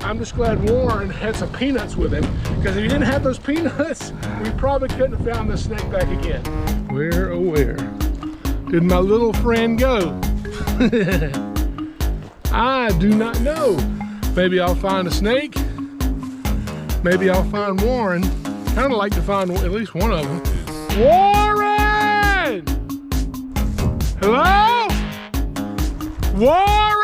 I'm just glad Warren had some peanuts with him, because if he didn't have those peanuts, we probably couldn't have found the snake back again. Where, oh where did my little friend go? I do not know. Maybe I'll find a snake. Maybe I'll find Warren. Kind of like to find at least one of them. Warren! Hello? Warren!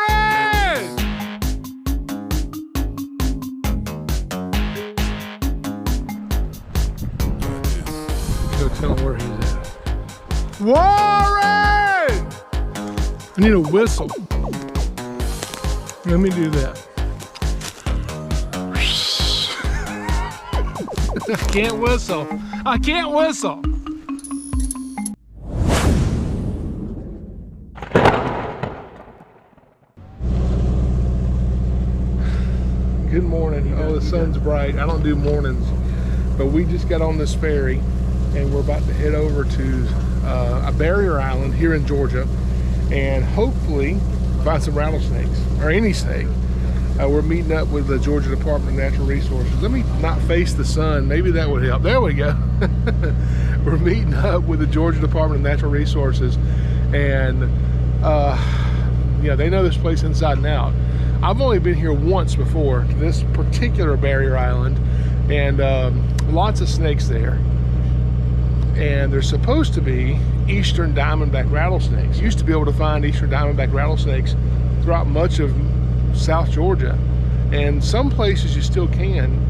Go tell him where he's at. Warren! I need a whistle. Let me do that. I can't whistle. I can't whistle. Good morning. Oh, the sun's bright. I don't do mornings, but we just got on this ferry and we're about to head over to a barrier island here in Georgia and hopefully find some rattlesnakes or any snake. We're meeting up with the Georgia Department of Natural Resources. Let me not face the sun. Maybe that would help. There we go. We're meeting up with the Georgia Department of Natural Resources, and yeah, they know this place inside and out. I've only been here once before, this particular barrier island, and lots of snakes there. And there's supposed to be eastern diamondback rattlesnakes. Used to be able to find eastern diamondback rattlesnakes throughout much of South Georgia, and some places you still can,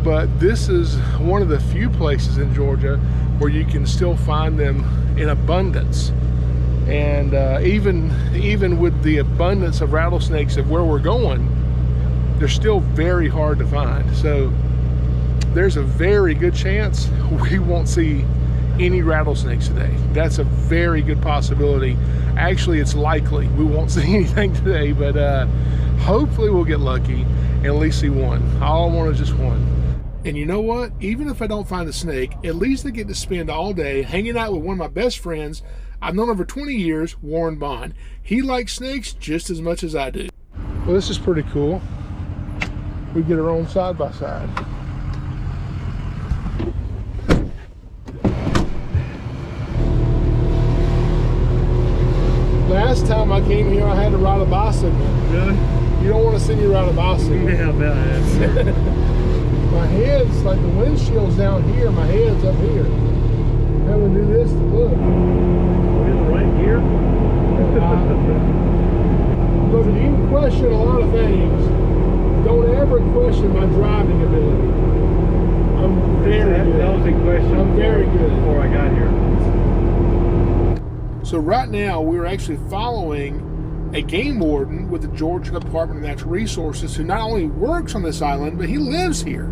but this is one of the few places in Georgia where you can still find them in abundance. And even with the abundance of rattlesnakes of where we're going, they're still very hard to find. So there's a very good chance we won't see any rattlesnakes today. That's a very good possibility. Actually, it's likely we won't see anything today, but hopefully we'll get lucky and at least see one. All I want is just one. And you know what? Even if I don't find a snake, at least I get to spend all day hanging out with one of my best friends I've known over 20 years, Warren Bond. He likes snakes just as much as I do. Well, this is pretty cool. We get our own side-by-side. Last time I came here, I had to ride a bicycle. Really? You don't want to see me ride a bicycle. Yeah, I bet I have. My head's like the windshield's down here, my head's up here. Having to do this to look. We're in the right gear? Look, you can question a lot of things. Don't ever question my driving ability. I'm very good. That was a question. I'm very good. Before I got here. So right now we're actually following a game warden with the Georgia Department of Natural Resources who not only works on this island, but he lives here.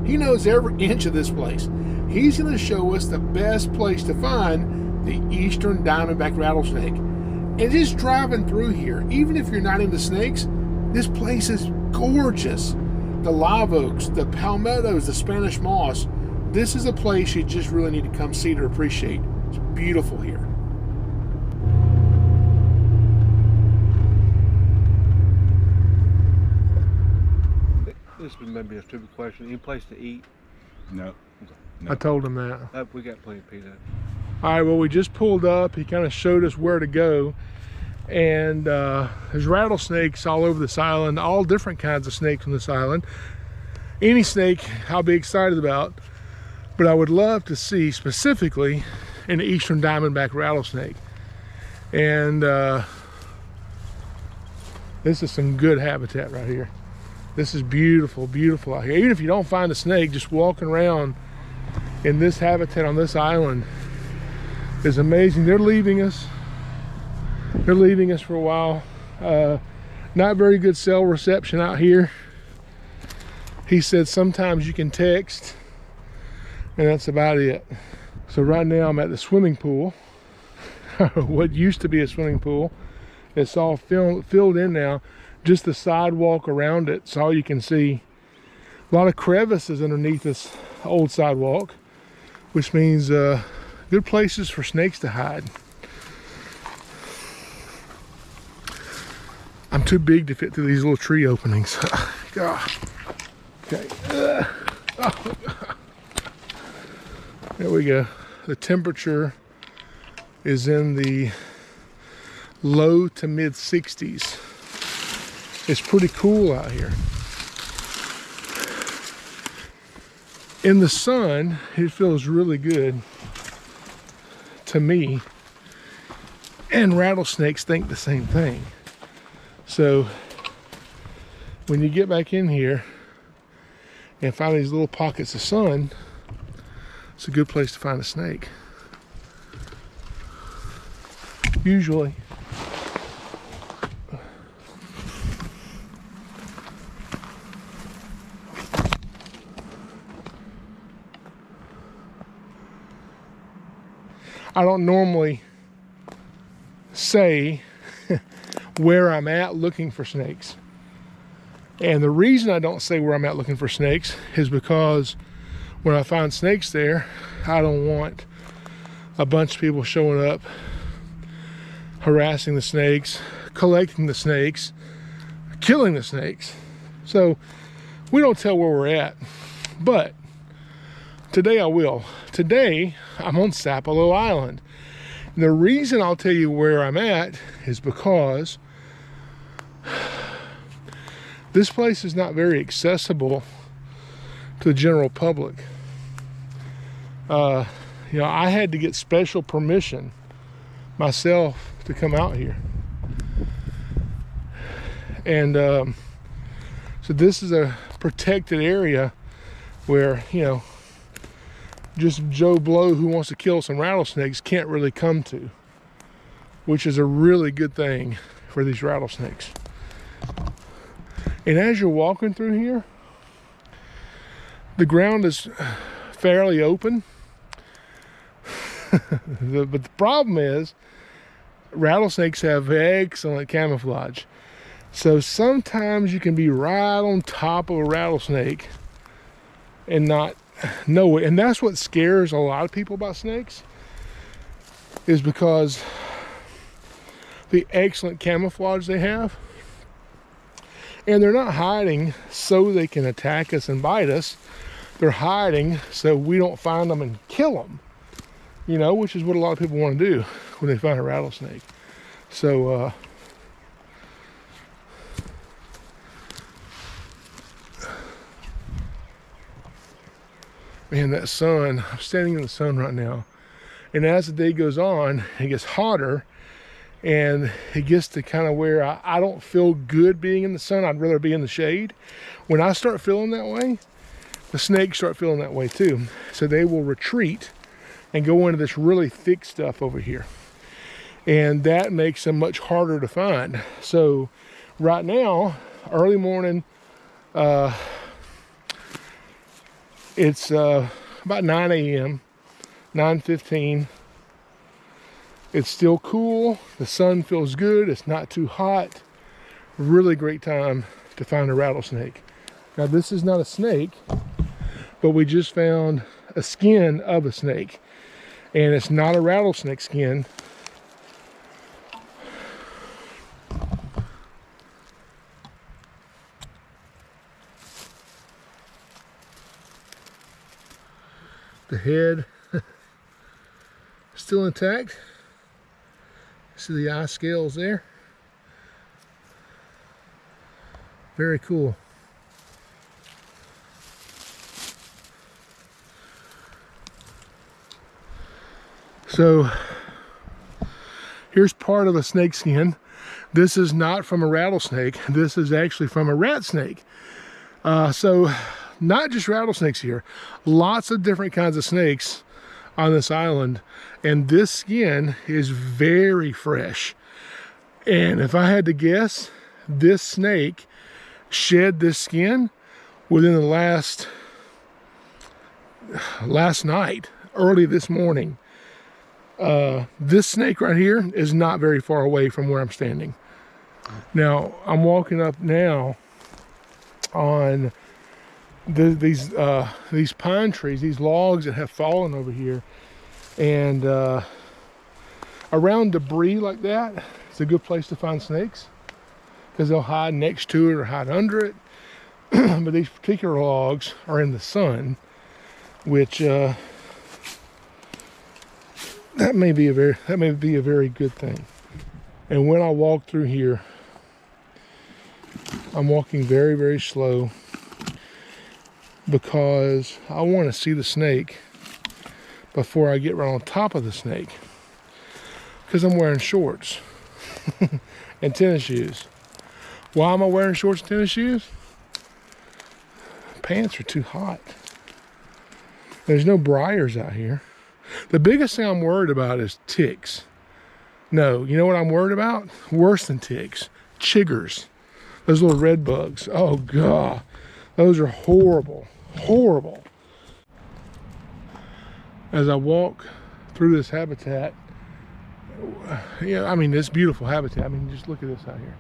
He knows every inch of this place. He's going to show us the best place to find the eastern diamondback rattlesnake. And just driving through here, even if you're not into snakes, this place is gorgeous. The live oaks, the palmettos, the Spanish moss. This is a place you just really need to come see to appreciate. It's beautiful here. This was maybe a stupid question. Any place to eat? No. I told him that. We got plenty of peanuts. All right, well, we just pulled up. He kind of showed us where to go. And there's rattlesnakes all over this island, all different kinds of snakes on this island. Any snake I'll be excited about, but I would love to see specifically an eastern diamondback rattlesnake. And this is some good habitat right here. This is beautiful, beautiful out here. Even if you don't find a snake, just walking around in this habitat on this island is amazing. They're leaving us. They're leaving us for a while. Not very good cell reception out here. He said sometimes you can text, and that's about it. So right now I'm at the swimming pool. What used to be a swimming pool. It's all filled in now. Just the sidewalk around it's all you can see. A lot of crevices underneath this old sidewalk, which means good places for snakes to hide. I'm too big to fit through these little tree openings. God. Okay. Oh. There we go. The temperature is in the low to mid 60s. It's pretty cool out here. In the sun, it feels really good to me. And rattlesnakes think the same thing. So when you get back in here and find these little pockets of sun, it's a good place to find a snake. Usually. I don't normally say where I'm at looking for snakes. And the reason I don't say where I'm at looking for snakes is because when I find snakes there, I don't want a bunch of people showing up, harassing the snakes, collecting the snakes, killing the snakes. So we don't tell where we're at, but today I will. Today I'm on Sapelo Island. And the reason I'll tell you where I'm at is because this place is not very accessible to the general public. You know, I had to get special permission myself to come out here. And so this is a protected area where, you know, just Joe Blow who wants to kill some rattlesnakes can't really come to, which is a really good thing for these rattlesnakes. And as you're walking through here, the ground is fairly open. But the problem is rattlesnakes have excellent camouflage. So sometimes you can be right on top of a rattlesnake and not know it. And that's what scares a lot of people about snakes, is because the excellent camouflage they have. And they're not hiding so they can attack us and bite us. They're hiding so we don't find them and kill them. You know, which is what a lot of people want to do when they find a rattlesnake. So, man, that sun, I'm standing in the sun right now. And as the day goes on, it gets hotter. And it gets to kind of where I don't feel good being in the sun. I'd rather be in the shade. When I start feeling that way, the snakes start feeling that way too. So they will retreat and go into this really thick stuff over here. And that makes them much harder to find. So right now, early morning, it's about 9 a.m., 9:15. It's still cool, the sun feels good, it's not too hot. Really great time to find a rattlesnake. Now this is not a snake, but we just found a skin of a snake. And it's not a rattlesnake skin. The head still intact. See the eye scales there. Very cool. So here's part of a snake skin. This is not from a rattlesnake. This is actually from a rat snake. So not just rattlesnakes here. Lots of different kinds of snakes on this island, and this skin is very fresh. And if I had to guess, this snake shed this skin within the last night, early this morning. This snake right here is not very far away from where I'm standing. Now I'm walking up now on these pine trees, these logs that have fallen over here, and around debris like that, it's a good place to find snakes because they'll hide next to it or hide under it. But these particular logs are in the sun, which that may be a very good thing. And when I walk through here, I'm walking very, very slow because I want to see the snake before I get right on top of the snake, because I'm wearing shorts and tennis shoes. Why am I wearing shorts and tennis shoes? Pants are too hot. There's no briars out here. The biggest thing I'm worried about is ticks. No, you know what I'm worried about? Worse than ticks. Chiggers. Those little red bugs. Oh God. Those are horrible. Horrible. As I walk through this habitat, yeah, I mean, this beautiful habitat. I mean, just look at this out here.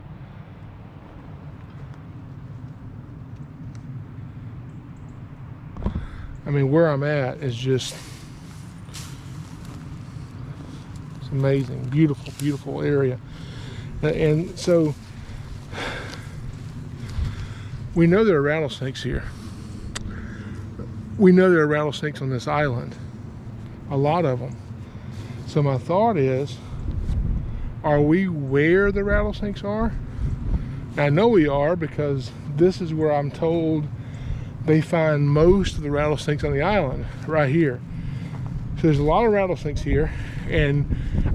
I mean, where I'm at is just, it's amazing, beautiful, beautiful area. And so we know there are rattlesnakes here. We know there are rattlesnakes on this island, a lot of them. So my thought is, are we where the rattlesnakes are? I know we are, because this is where I'm told they find most of the rattlesnakes on the island, right here. So there's a lot of rattlesnakes here, and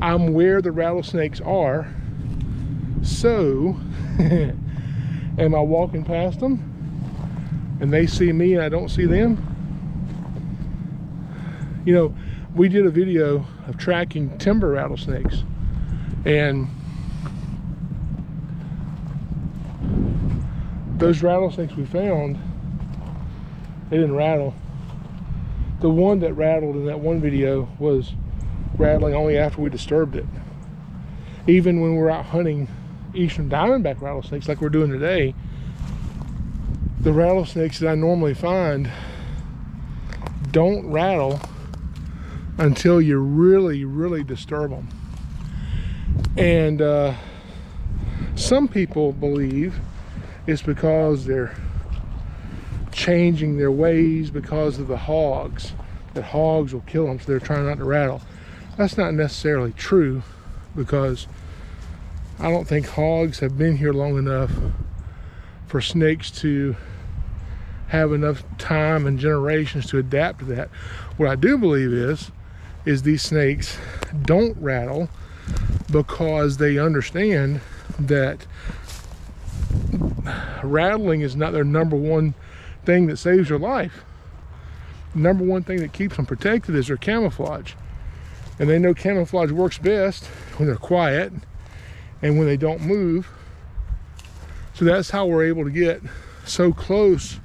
I'm where the rattlesnakes are. So am I walking past them and they see me and I don't see them? You know, we did a video of tracking timber rattlesnakes, and those rattlesnakes we found, they didn't rattle. The one that rattled in that one video was rattling only after we disturbed it. Even when we're out hunting eastern diamondback rattlesnakes like we're doing today, the rattlesnakes that I normally find don't rattle until you really, really disturb them. And some people believe it's because they're changing their ways because of the hogs, that hogs will kill them, so they're trying not to rattle. That's not necessarily true, because I don't think hogs have been here long enough for snakes to have enough time and generations to adapt to that. What I do believe is these snakes don't rattle because they understand that rattling is not their number one thing that saves your life. The number one thing that keeps them protected is their camouflage. And they know camouflage works best when they're quiet and when they don't move. So that's how we're able to get so close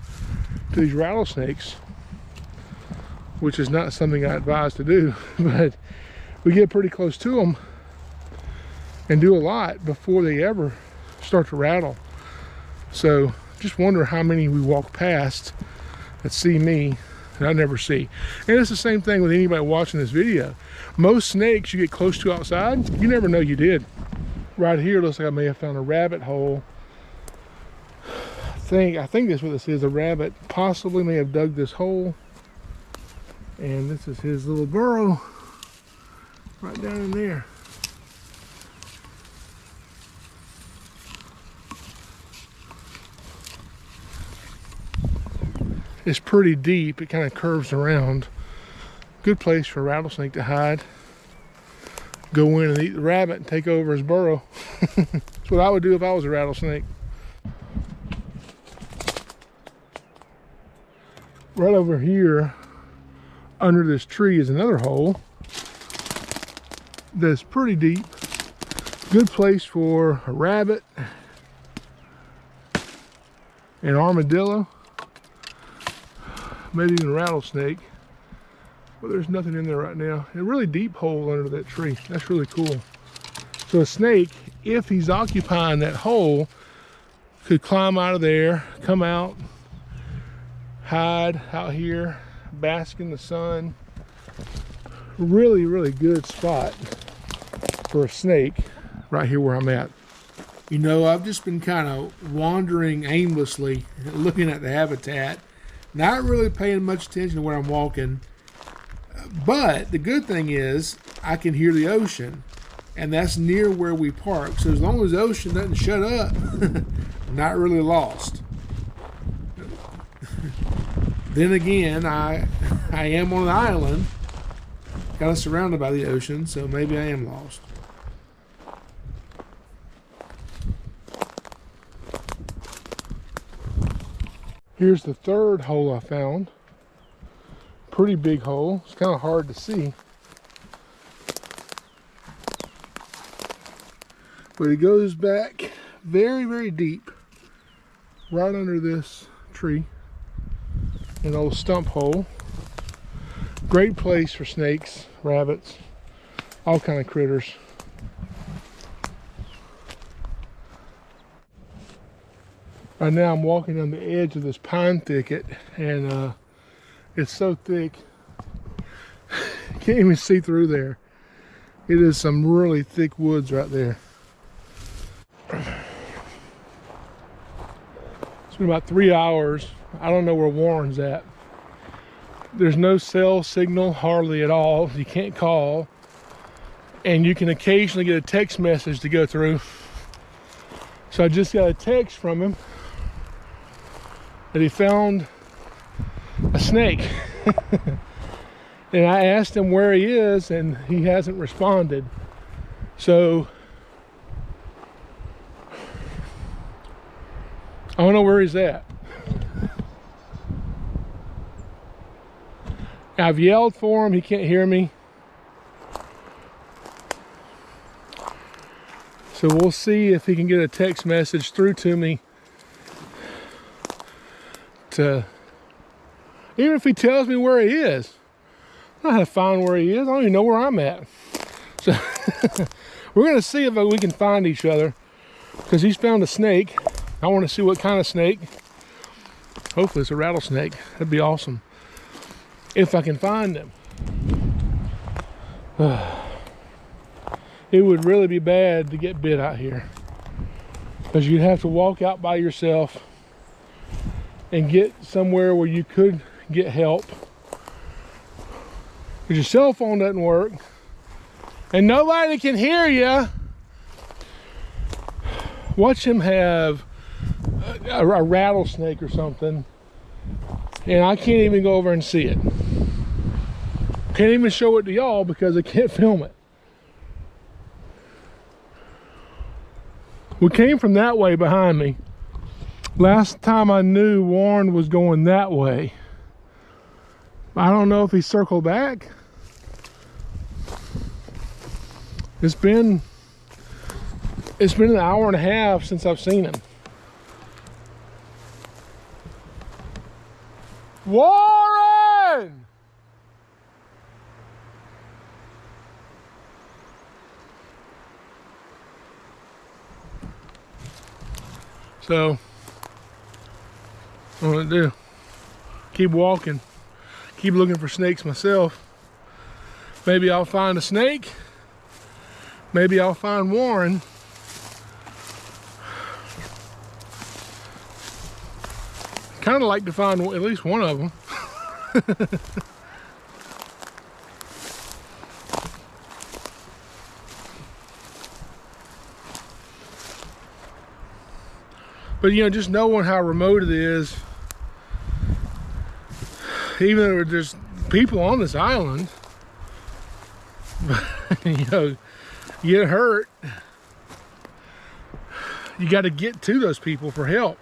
to these rattlesnakes, which is not something I advise to do, but we get pretty close to them and do a lot before they ever start to rattle. So just wonder how many we walk past that see me that I never see. And it's the same thing with anybody watching this video. Most snakes you get close to outside, you never know you did. Right here looks like I may have found a rabbit hole. I think that's what this is. A rabbit possibly may have dug this hole, and this is his little burrow right down in there. It's pretty deep. It kind of curves around. Good place for a rattlesnake to hide. Go in and eat the rabbit and take over his burrow. That's what I would do if I was a rattlesnake. Right over here under this tree is another hole that's pretty deep. Good place for a rabbit, an armadillo, maybe even a rattlesnake. But there's nothing in there right now. A really deep hole under that tree. That's really cool. So a snake, if he's occupying that hole, could climb out of there, come out, hide out here, bask in the sun. Really, really good spot for a snake right here where I'm at. You know, I've just been kind of wandering aimlessly, looking at the habitat, not really paying much attention to where I'm walking. But the good thing is I can hear the ocean, and that's near where we park. So as long as the ocean doesn't shut up, I'm not really lost. Then again, I am on an island, kind of surrounded by the ocean, so maybe I am lost. Here's the third hole I found. Pretty big hole. It's kind of hard to see. But it goes back very, very deep. Right under this tree. An old stump hole. Great place for snakes, rabbits, all kind of critters. Right now I'm walking on the edge of this pine thicket, and it's so thick, can't even see through there. It is some really thick woods right there. It's been about 3 hours. I don't know where Warren's at. There's no cell signal hardly at all. You can't call, and you can occasionally get a text message to go through. So I just got a text from him that he found a snake. And I asked him where he is, and he hasn't responded. So I don't know where he's at. I've yelled for him, he can't hear me. So we'll see if he can get a text message through to me. Even if he tells me where he is, I don't know how to find where he is. I don't even know where I'm at. So we're gonna see if we can find each other, because he's found a snake. I want to see what kind of snake. Hopefully it's a rattlesnake. That'd be awesome if I can find them. It would really be bad to get bit out here, because you'd have to walk out by yourself and get somewhere where you could get help, because your cell phone doesn't work and nobody can hear you. Watch him have a rattlesnake or something, and I can't even go over and see it. Can't even show it to y'all because I can't film it. We came from that way behind me. Last time I knew, Warren was going that way. I don't know if he circled back. It's been an hour and a half since I've seen him. Warren! So what I'm gonna do, keep walking, keep looking for snakes myself. Maybe I'll find a snake, maybe I'll find Warren. Kind of like to find at least one of them. But you know, just knowing how remote it is, even though there's people on this island, you know, you get hurt, you got to get to those people for help.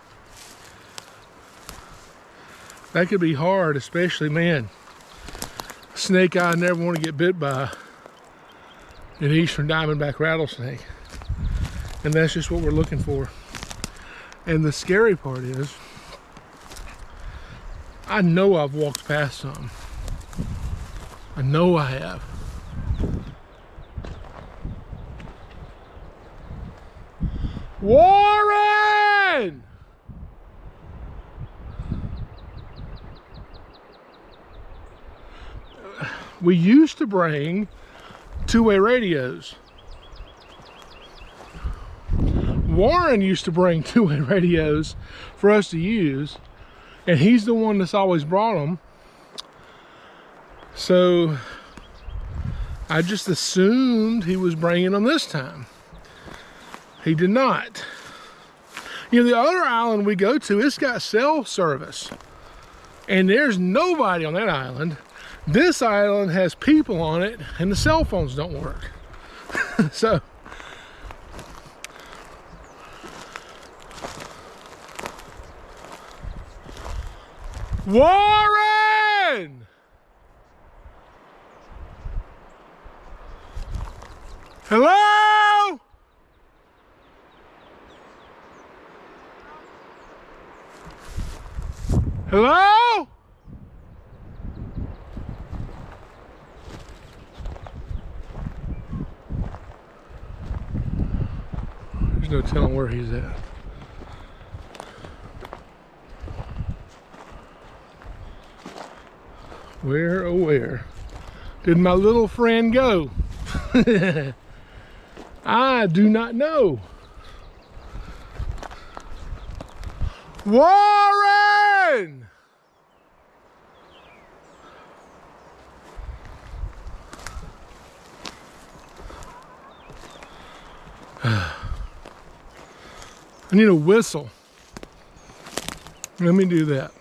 That could be hard, especially, man, snake I never want to get bit by, an eastern diamondback rattlesnake. And that's just what we're looking for. And the scary part is, I know I've walked past some. I know I have. Warren! We used to bring two-way radios. Warren used to bring two-way radios for us to use, and he's the one that's always brought them. So I just assumed he was bringing them this time. He did not. You know, the other island we go to, it's got cell service, and there's nobody on that island. This island has people on it, and the cell phones don't work. So Warren! Hello? Hello? There's no telling where he's at. Where, oh where did my little friend go? I do not know. Warren! I need a whistle. Let me do that.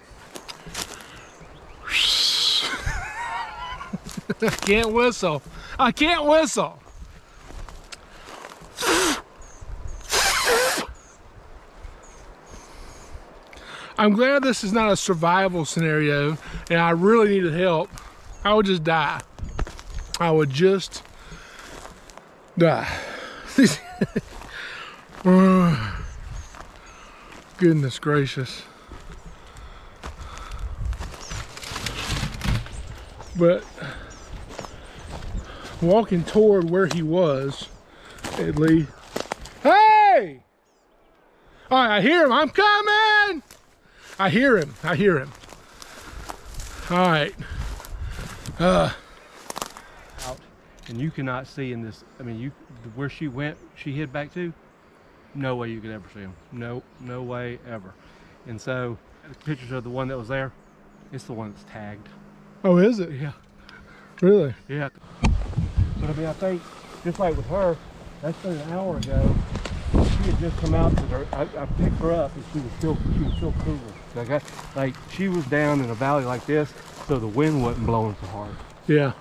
I can't whistle. I can't whistle. I'm glad this is not a survival scenario and I really needed help. I would just die. I would just die. Goodness gracious. But walking toward where he was, at least. Hey! All right, I hear him. I'm coming! I hear him. I hear him. All right. Out, and you cannot see in this. I mean, where she went, she hid back to. No way you could ever see him. No way ever. And so, the pictures of the one that was there, it's the one that's tagged. Oh, is it? Yeah. Really? Yeah. But I mean, I think just like with her, that's been an hour ago. She had just come out to her. I picked her up, and she was still cool. Like she was down in a valley like this, so the wind wasn't blowing so hard. Yeah.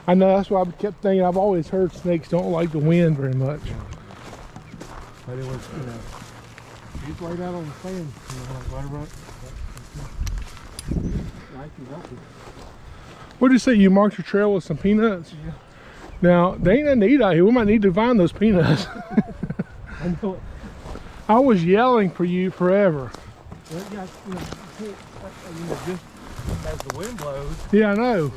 I know, that's why I kept thinking. I've always heard snakes don't like the wind very much. Yeah. But it was, you know, just laid out on the sand, you know, right around. What did you say? You marked your trail with some peanuts? Yeah. Now, they ain't nothing to eat out here. We might need to find those peanuts. I know it. I was yelling for you forever. Well, yeah, you know, just as the wind blows. Yeah, I know. You know,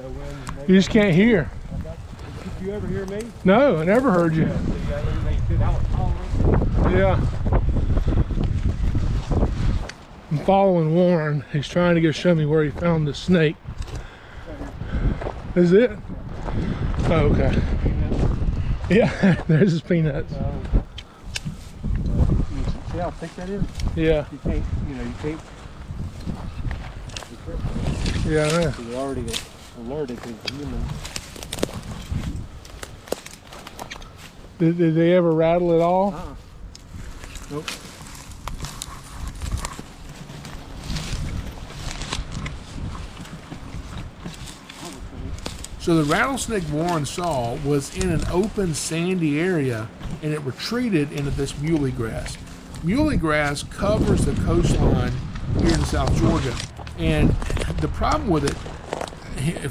when You just can't hear. Did you ever hear me? No, I never heard you. Yeah. I'm following Warren. He's trying to show me where he found the snake. Is it? Oh, okay. Yeah, there's his peanuts. See how thick that is? Yeah. You can't, you know, you can't. Yeah, I know. You're already alerted to the human. Did they ever rattle at all? Nope. So the rattlesnake Warren saw was in an open sandy area, and it retreated into this muley grass. Muley grass covers the coastline here in South Georgia, and the problem with it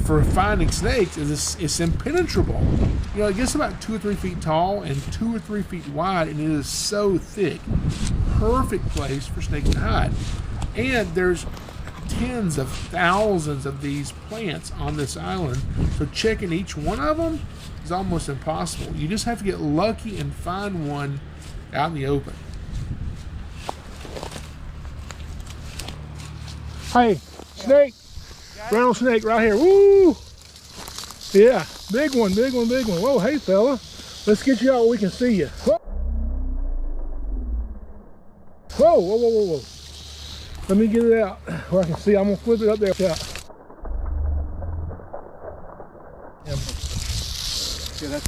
for finding snakes is it's impenetrable. You know, it gets about 2 or 3 feet tall and 2 or 3 feet wide, and it is so thick. Perfect place for snakes to hide. And there's tens of thousands of these plants on this island, so checking each one of them is almost impossible. You just have to get lucky and find one out in the open. Hey, snake, rattlesnake right here. Woo! Yeah, big one, big one, big one. Whoa, hey fella, let's get you out where we can see you. Whoa. Whoa, whoa, whoa, whoa, whoa. Let me get it out where I can see. I'm gonna flip it up there. Yeah. Yeah, that's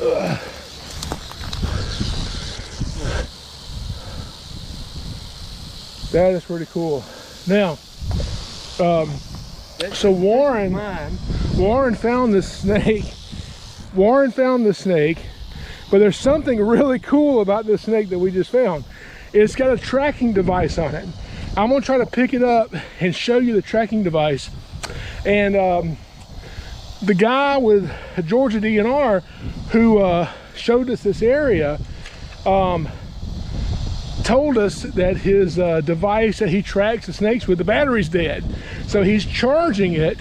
right. That is pretty cool. Now, so Warren found this snake. Warren found this snake, but there's something really cool about this snake that we just found. It's got a tracking device on it. I'm gonna try to pick it up and show you the tracking device. And the guy with Georgia DNR who showed us this area told us that his device that he tracks the snakes with, the battery's dead. So he's charging it.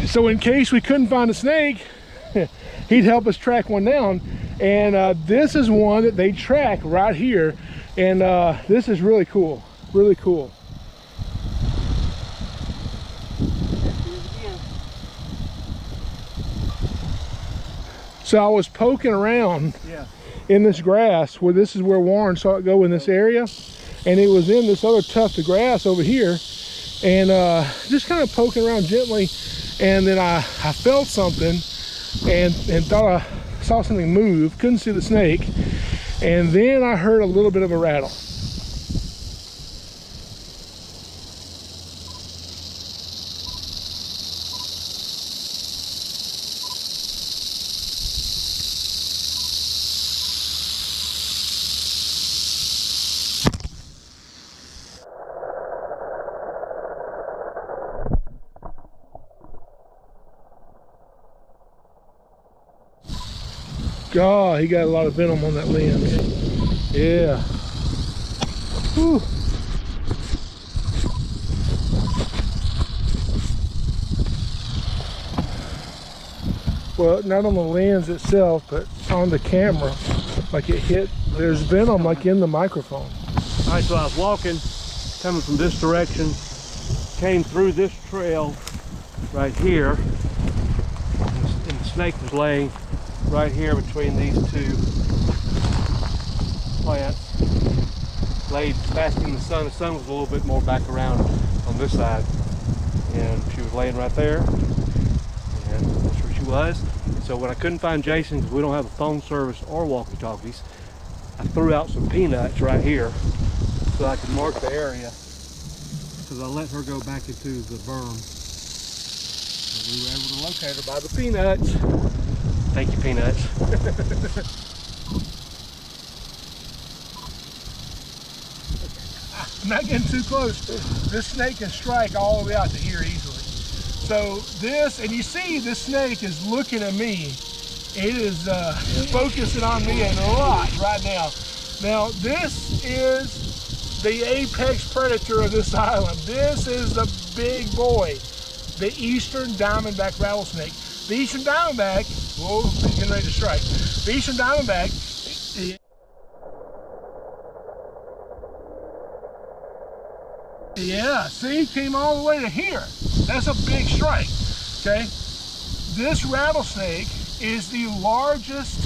So in case we couldn't find a snake, he'd help us track one down. And this is one that they track right here. And this is really cool, really cool. So I was poking around in this grass where this is where Warren saw it go in this area, and it was in this other tuft of grass over here, and just kind of poking around gently, and then I felt something and thought I saw something move, couldn't see the snake, and then I heard a little bit of a rattle. God, he got a lot of venom on that lens. Yeah. Whew. Well, not on the lens itself, but on the camera. Like it hit, there's venom like in the microphone. All right, so I was walking, coming from this direction, came through this trail right here, and the snake was laying right here between these two plants, laid basking in the sun. The sun was a little bit more back around on this side, and she was laying right there, and that's where she was. So when I couldn't find Jason, because we don't have a phone service or walkie-talkies, I threw out some peanuts right here so I could mark the area, because I let her go back into the berm, and we were able to locate her by the peanuts. Thank you, peanuts. I'm not getting too close. This snake can strike all the way out to here easily. So this, and you see this snake is looking at me. It is focusing on me a lot right now. Now this is the apex predator of this island. This is the big boy, the Eastern Diamondback rattlesnake. The Eastern Diamondback, whoa, he's getting ready to strike. The Eastern Diamondback, yeah, see, came all the way to here. That's a big strike, okay? This rattlesnake is the largest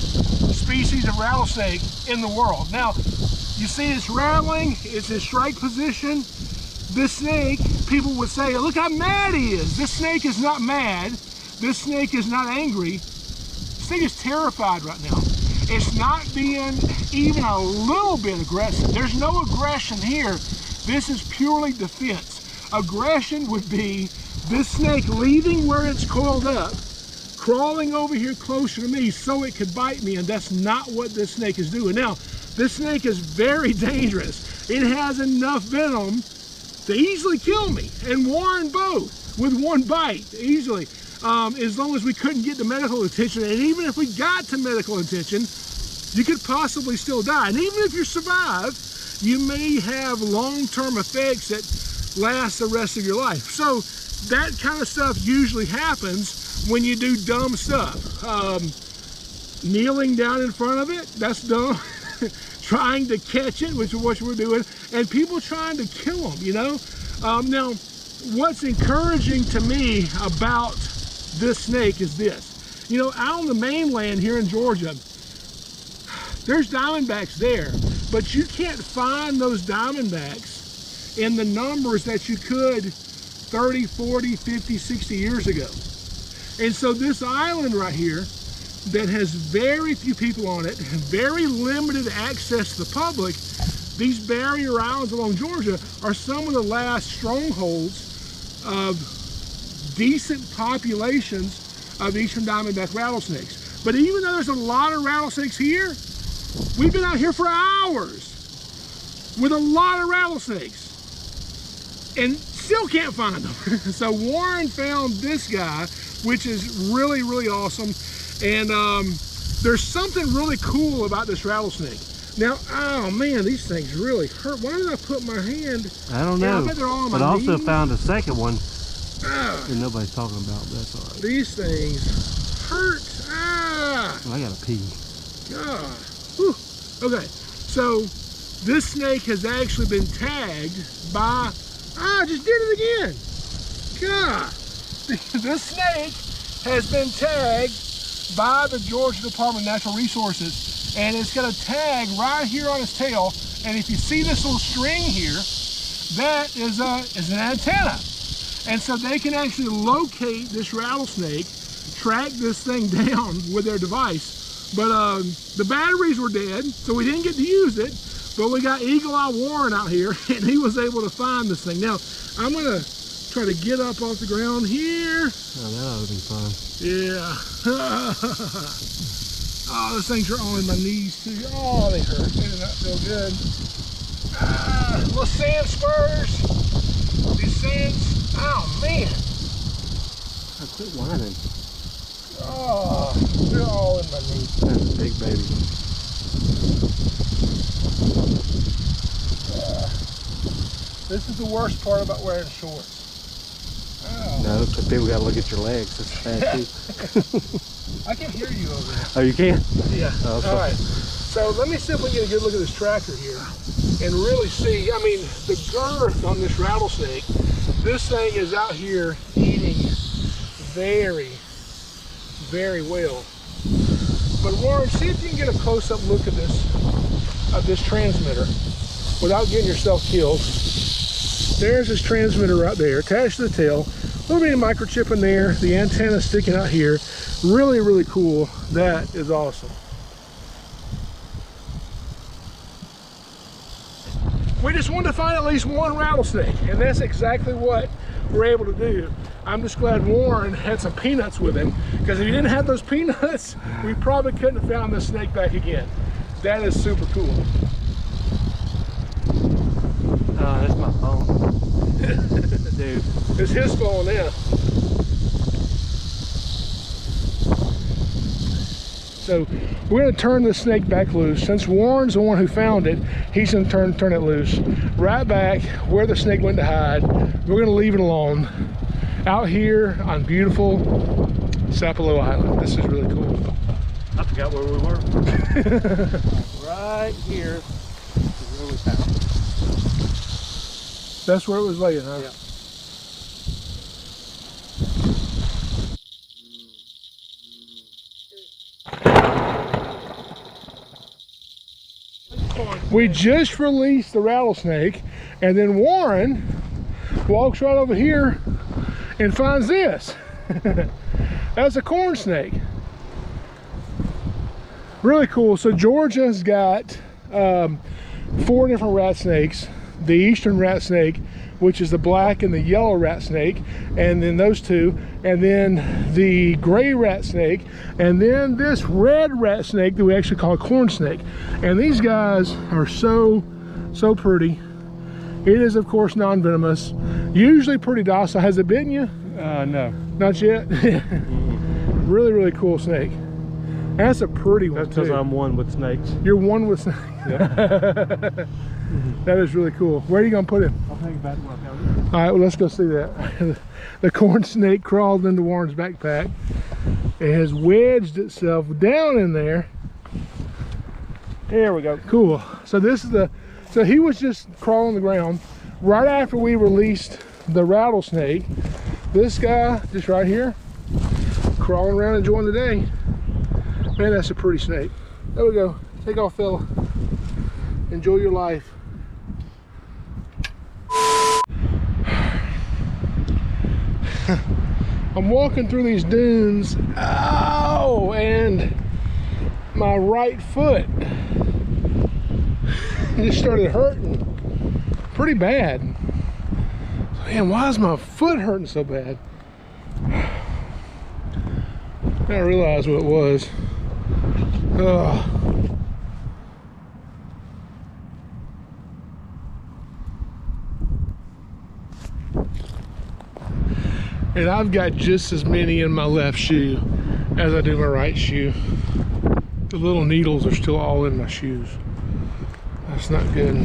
species of rattlesnake in the world. Now, you see it's rattling, it's in strike position. This snake, people would say, look how mad he is. This snake is not mad. This snake is not angry. This thing is terrified right now. It's not being even a little bit aggressive. There's no aggression here. This is purely defense. Aggression would be this snake leaving where it's coiled up, crawling over here closer to me so it could bite me, and that's not what this snake is doing. Now, this snake is very dangerous. It has enough venom to easily kill me and Warren both with one bite, easily. As long as we couldn't get to medical attention, and even if we got to medical attention, you could possibly still die. And even if you survive, you may have long-term effects that last the rest of your life. So that kind of stuff usually happens when you do dumb stuff. Kneeling down in front of it, that's dumb. Trying to catch it, which is what we're doing, and people trying to kill them, you know? Now, what's encouraging to me about this snake is this. You know, out on the mainland here in Georgia, there's diamondbacks there. but you can't find those diamondbacks in the numbers that you could 30, 40, 50, 60 years ago. And so this island right here that has very few people on it, very limited access to the public, these barrier islands along Georgia are some of the last strongholds of decent populations of eastern diamondback rattlesnakes. But even though there's a lot of rattlesnakes here, we've been out here for hours with a lot of rattlesnakes and still can't find them. So Warren found this guy, which is really, really awesome. And there's something really cool about this rattlesnake. Now, oh man, these things really hurt. Why did I put my hand? I don't know. I bet they're all on my but I also knees. found a second one that nobody's talking about. That's all right. These things hurt. Well, I gotta pee. God. Whew. Okay, so this snake has actually been tagged by, I just did it again. God. This snake has been tagged by the Georgia Department of Natural Resources, and it's got a tag right here on its tail. And if you see this little string here, that is an antenna. And so they can actually locate this rattlesnake, track this thing down with their device. But the batteries were dead, so we didn't get to use it. But we got Eagle Eye Warren out here, and he was able to find this thing. Now, I'm gonna try to get up off the ground here. Oh, that ought to be fun. Yeah. Oh, those things are all in my knees too. Oh, they hurt. They do not feel good. Little sand spurs. These sands. Oh, man. I quit whining. Oh, they're all in my knees. That's a big baby. This is the worst part about wearing shorts. Oh. No, because people got to look at your legs. That's bad too. I can hear you over there. Oh, you can? Yeah. Oh, okay. All right. So let me see if we can get a good look at this tracker here and really see. I mean, the girth on this rattlesnake. This thing is out here eating very, very well. But Warren, see if you can get a close-up look at this transmitter without getting yourself killed. There's this transmitter right there, attached to the tail. A little bit of microchip in there. The antenna sticking out here. Really, really cool. That is awesome. We just wanted to find at least one rattlesnake, and that's exactly what we're able to do. I'm just glad Warren had some peanuts with him, because if he didn't have those peanuts, we probably couldn't have found this snake back again. That is super cool. Oh, that's my phone. Dude. It's his phone now. So we're going to turn the snake back loose. Since Warren's the one who found it, he's going to turn it loose. Right back where the snake went to hide. We're going to leave it alone. Out here on beautiful Sapelo Island. This is really cool. I forgot where we were. Right here is where we found it. That's where it was laying, huh? Yeah. We just released the rattlesnake, and then Warren walks right over here and finds this. That's a corn snake. Really cool. So Georgia's got 4 different rat snakes. The eastern rat snake, which is the black and the yellow rat snake, and then those two, and then the gray rat snake, and then this red rat snake that we actually call a corn snake. And these guys are so pretty. It is, of course, non-venomous, usually pretty docile. Has it bitten you? No. Not yet? Really, really cool snake. That's a pretty one. That's because I'm one with snakes. You're one with snakes. Yep. That is really cool. Where are you going to put him? I'll take it back to my house. All right, well, let's go see that. The corn snake crawled into Warren's backpack. It has wedged itself down in there. There we go. Cool. So this is so he was just crawling on the ground. Right after we released the rattlesnake, this guy, just right here, crawling around enjoying the day. Man, that's a pretty snake. There we go. Take off, fella. Enjoy your life. I'm walking through these dunes. Oh, and my right foot just started hurting pretty bad. Man, why is my foot hurting so bad? I realized what it was. Ugh. And I've got just as many in my left shoe as I do my right shoe. The little needles are still all in my shoes. That's not good.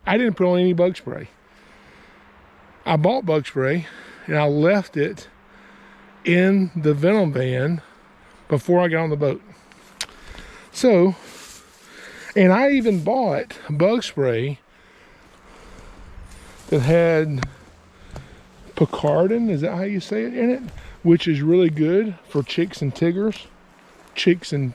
I didn't put on any bug spray. I bought bug spray and I left it in the Venom van before I got on the boat. So, and I even bought bug spray that had Picardin, is that how you say it, in it? Which is really good for chicks and tigers. Chicks and